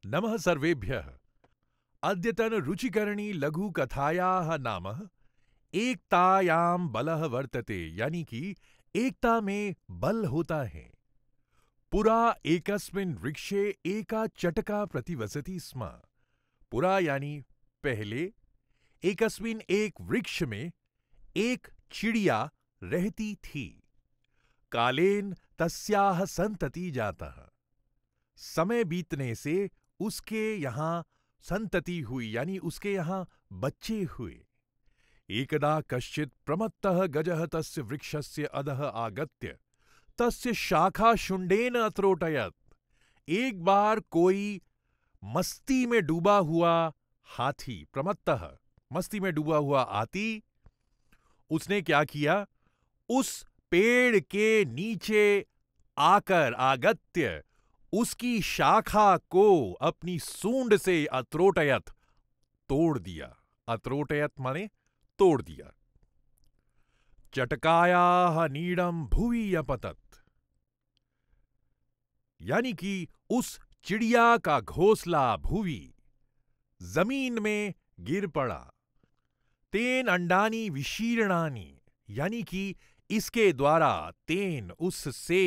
नमः सर्वेभ्यः। अद्यतन रुचिकरणी लघु कथायाः नाम एकतायां बलः वर्तते, यानी कि एकता में बल होता है। पुरा एकस्मिन् वृक्षे एका चटका प्रतिवसति स्म। पुरा यानी पहले, एकस्मिन् एक वृक्ष में एक चिड़िया रहती थी। कालेन तस्याः संतति जातः। समय बीतने से उसके यहां संतति हुई, यानी उसके यहां बच्चे हुए। एकदा कश्चित् प्रमत्तः गजः तस्य वृक्षस्य अधः आगत्य तस्य शाखा शुंडेन अत्रोटयत्। एक बार कोई मस्ती में डूबा हुआ हाथी, प्रमत्तः मस्ती में डूबा हुआ हाथी, उसने क्या किया, उस पेड़ के नीचे आकर आगत्य उसकी शाखा को अपनी सूंड से अत्रोटयत, तोड़ दिया। अत्रोटयत माने तोड़ दिया। चटकायाः नीडम भुवि अपतत, यानी कि उस चिड़िया का घोंसला भुवि, जमीन में गिर पड़ा। तेन अंडानी विशीर्णानि, यानी कि इसके द्वारा, तेन उससे,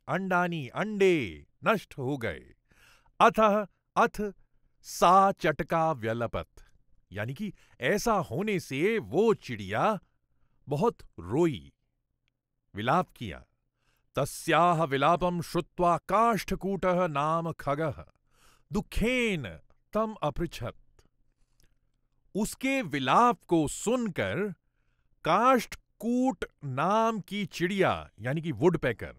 अंडानी अंडे नष्ट हो गए। अथ सा चटका व्यलपत, यानी कि ऐसा होने से वो चिड़िया बहुत रोई, विलाप किया। तस्याः विलापम श्रुत्वा काष्ठकूटः नाम खगः दुखेन तम अपृच्छत। उसके विलाप को सुनकर काष्ठकूट नाम की चिड़िया, यानी कि वुडपेकर,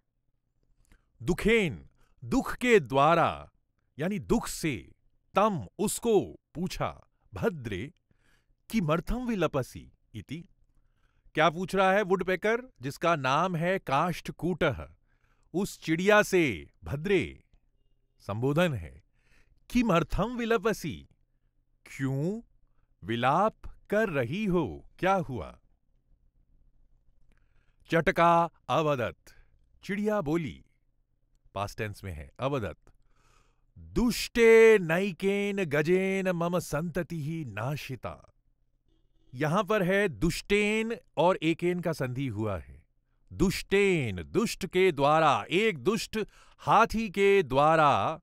दुखेन, दुख के द्वारा, यानी दुख से, तम, उसको पूछा, भद्रे किमर्थम विलपसि इति। क्या पूछ रहा है वुडपेकर, जिसका नाम है काष्ठकूटः, उस चिड़िया से, भद्रे संबोधन है, किमर्थम विलपसि, क्यों विलाप कर रही हो, क्या हुआ। चटका अवदत, चिड़िया बोली, पास्ट टेंस में है, अवदत, दुष्टे नैकेन गजेन मम संतति ही नाशिता। यहां पर है दुष्टेन और एकेन का संधि हुआ है। दुष्टेन, दुष्ट के द्वारा, एक दुष्ट हाथी के द्वारा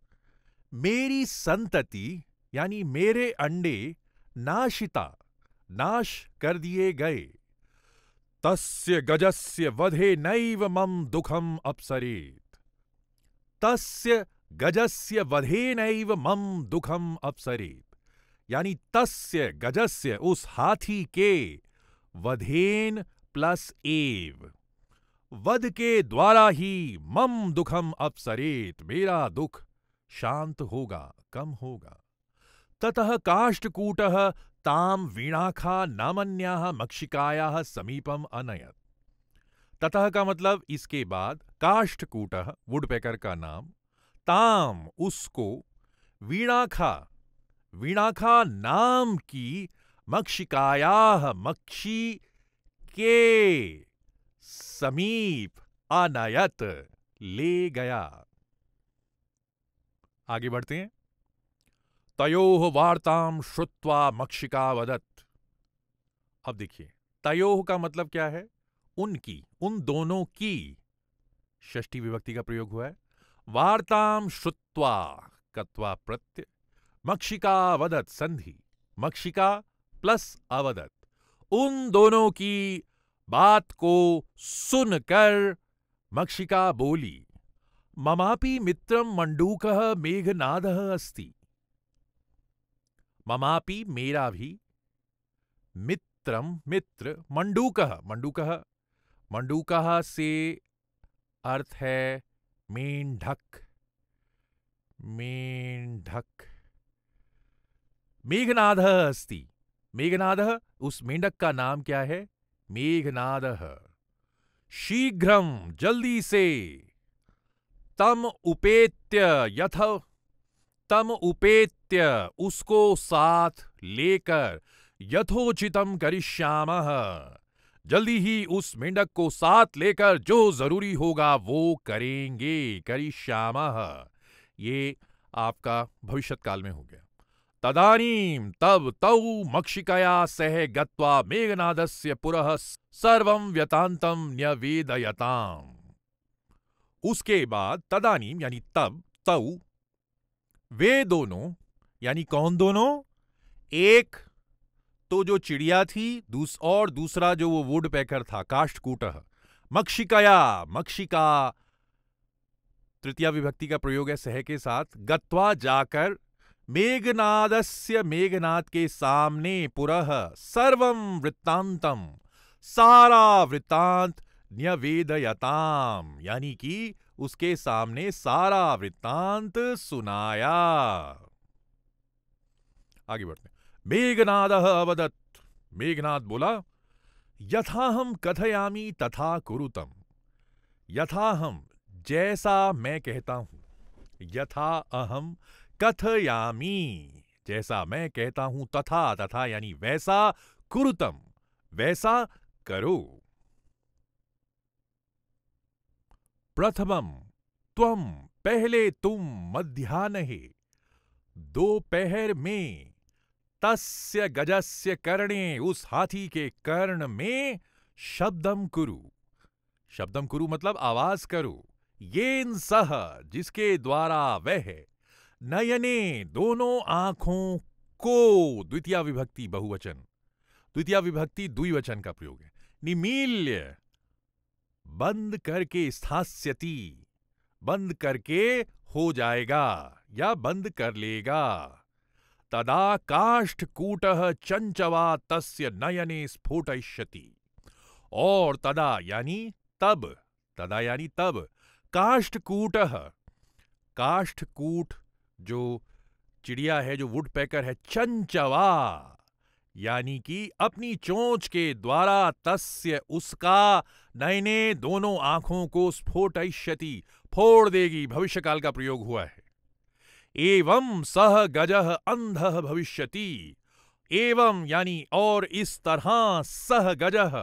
मेरी संतति, यानी मेरे अंडे, नाशिता, नाश कर दिए गए। तस्य गजस्य वधे नैव मम दुखम अपसरेत। तस्य गजस्य वधेनैव मम दुखम अपसरेत, यानी तस्य गजस्य, उस हाथी के, वधेन प्लस एव, वध के द्वारा ही, मम दुखम अपसरेत, मेरा दुख शांत होगा, कम होगा। ततः काष्ठकूटः ताम वीणाखा नामन्याः मक्षिकायाः समीपम अनयत। ततः का मतलब इसके बाद, काष्ठकूटः वुडपेकर का नाम, ताम उसको, वीणाखा, वीणाखा नाम की, मक्षिकायाः मक्षी के, समीप, अनयत ले गया। आगे बढ़ते हैं। तयोः वार्तां श्रुत्वा मक्षिका वदत। अब देखिए, तयोः का मतलब क्या है, उनकी, उन दोनों की, षष्ठी विभक्ति का प्रयोग हुआ है। वार्तां श्रुत्वा, कत्वा प्रत्यय, मक्षिका वदत संधि, मक्षिका प्लस अवदत, उन दोनों की बात को सुनकर मक्षिका बोली, ममापि मित्रम मंडूकः मेघनादः अस्ति। ममापि, मेरा भी, मित्रम, मित्र, मंडूकः, मंडूकः, मंडूकः से अर्थ है मेंढक, मेंढक। मेघनादः अस्ति, मेघनादः, उस मेंढक का नाम क्या है, मेघनादः। शीघ्रम, जल्दी से, तम उपेत्य, यथ, तम उपेत्य, उसको साथ लेकर, यथोचितम करिष्यामः, जल्दी ही उस मेंढक को साथ लेकर जो जरूरी होगा वो करेंगे। करिष्यामः, ये आपका भविष्यत काल में हो गया। तदानीं तब तौ मक्षिकया सह गत्वा मेघनादस्य पुरः सर्वं व्यतान्तं न्यवेदयताम्। उसके बाद तदानीं यानी तब, तौ, वे दोनों यानी कौन दोनों? एक तो जो चिड़िया थी और दूसरा जो वो वुड पैकर था, काष्ठकूटः। मक्षिकया, मक्षिका तृतीया विभक्ति का प्रयोग है सह के साथ। गत्वा जाकर, मेघनादस्य मेघनाद के सामने, पुरः सर्वं वृत्तांतम सारा वृत्तांत, न्यवेदयताम यानी कि उसके सामने सारा वृत्तांत सुनाया। आगे बढ़ते हैं। मेघनादः अवदत्, मेघनाद बोला, यथाहं कथयामि तथा कुरुतम। यथाहं जैसा मैं कहता हूं, यथा अहम कथयामि जैसा मैं कहता हूं, तथा तथा यानी वैसा, कुरुतम वैसा करो। प्रथमम त्वम पहले तुम, मध्याह्ने दोपहर में, तस्य गजस्य कर्णे उस हाथी के कर्ण में, शब्दम कुरु, शब्दम कुरु मतलब आवाज करो, येन सह जिसके द्वारा वह, नयने दोनों आंखों को, द्वितीया विभक्ति बहुवचन, द्वितीया विभक्ति द्विवचन का प्रयोग है, निमील्य बंद करके, स्थास्यति बंद करके हो जाएगा या बंद कर लेगा। तदा काष्ठकूटः चंचवा तस्य नयने स्फोटयिष्यति। और तदा यानी तब, तदा यानी तब, काष्ठकूटः, काष्ठकूट जो चिड़िया है, जो वुड पैकर है, चंचवा यानी कि अपनी चोंच के द्वारा, तस्य उसका, नयने दोनों आंखों को, स्फोटयिष्यति फोड़ देगी, भविष्यकाल का प्रयोग हुआ है। एवं सह गजः अंधः भविष्यति, एवं यानी और इस तरह, सह गजः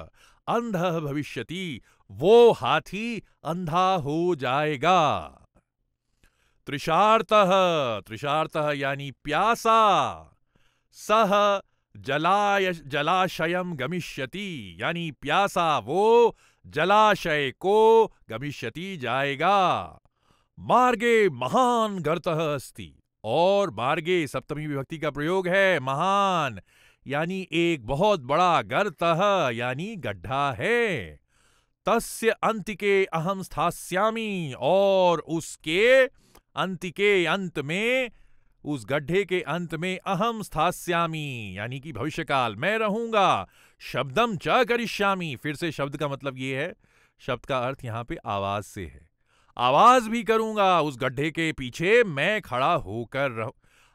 अंधः भविष्यति वो हाथी अंधा हो जाएगा। तृषार्तः, तृषार्तः यानी प्यासा, सह जलाशयम गमिष्यति यानी प्यासा वो जलाशय को, गमिष्यति जाएगा। मार्गे महान गर्तः अस्ति, और मार्गे सप्तमी विभक्ति का प्रयोग है, महान यानी एक बहुत बड़ा, गर्तः यानी गड्ढा है। तस्य अंतिके अहम स्थास्यामि, और उसके अंतिके अंत में, उस गड्ढे के अंत में, अहम स्थास्यामि यानी कि भविष्यकाल मैं रहूंगा। शब्दम च करिष्यामि, फिर से शब्द का मतलब यह है, शब्द का अर्थ यहां पे आवाज से है, आवाज भी करूंगा, उस गड्ढे के पीछे मैं खड़ा होकर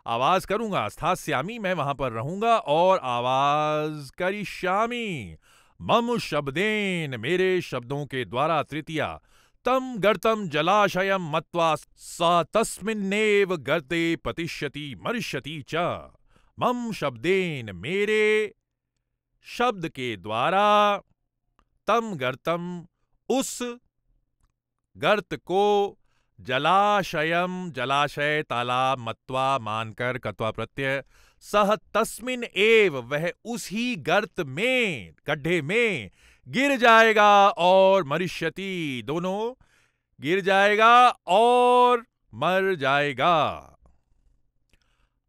आवाज करूंगा। स्थास्यामि मैं वहां पर रहूंगा और आवाज करिष्यामि, मम शब्देन मेरे शब्दों के द्वारा। तृतीया तम गर्तम जलाशयम मत्वा स तस्मिन्नेव गर्ते पतिष्यति मरिष्यति च। मम शब्देन मेरे शब्द के द्वारा, तम गर्तम उस गर्त को, जलाशयम जलाशय तालाब, मत्वा मानकर, कत्वा प्रत्यय, सह तस्मिन एव वह उसी गर्त में, गड्ढे में गिर जाएगा और मरिष्यति दोनों गिर जाएगा और मर जाएगा।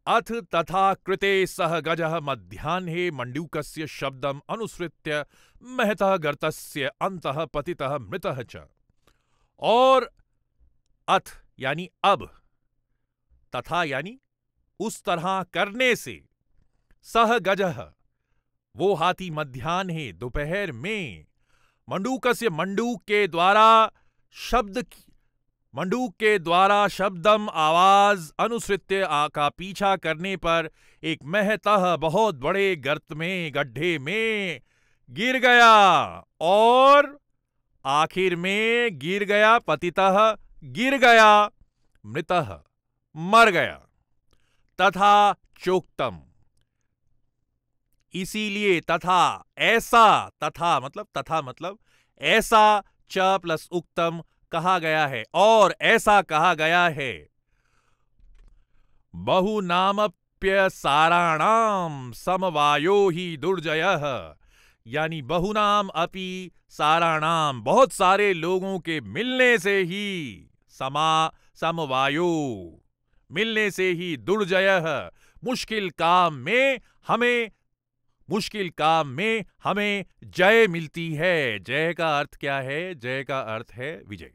अथ तथा कृते सह गजः मध्याह्ने मंडूकस्य शब्दम अनुसृत्य महतः गर्तस्य अंतः पतितः मृतः च। और अथ यानी अब, तथा यानी उस तरह करने से, सह गजः वो हाथी, मध्याह्ने दोपहर में, मंडूकस्य मंडूक के द्वारा, शब्द मंडूक के द्वारा, शब्दम आवाज, अनुसृत्य का पीछा करने पर, एक महतः बहुत बड़े गर्त में, गड्ढे में गिर गया और आखिर में गिर गया, पतितः गिर गया, मृतः मर गया। तथा चोक्तम इसीलिए, तथा ऐसा, तथा मतलब ऐसा, च प्लस उक्तम कहा गया है और ऐसा कहा गया है। बहुनामप्य साराणाम समवायो ही दुर्जयः। यानी बहुनाम अपि साराणाम, बहुत सारे लोगों के मिलने से ही, समवायो, मिलने से ही, दुर्जयः, मुश्किल काम में हमें जय मिलती है। जय का अर्थ क्या है? जय का अर्थ है विजय।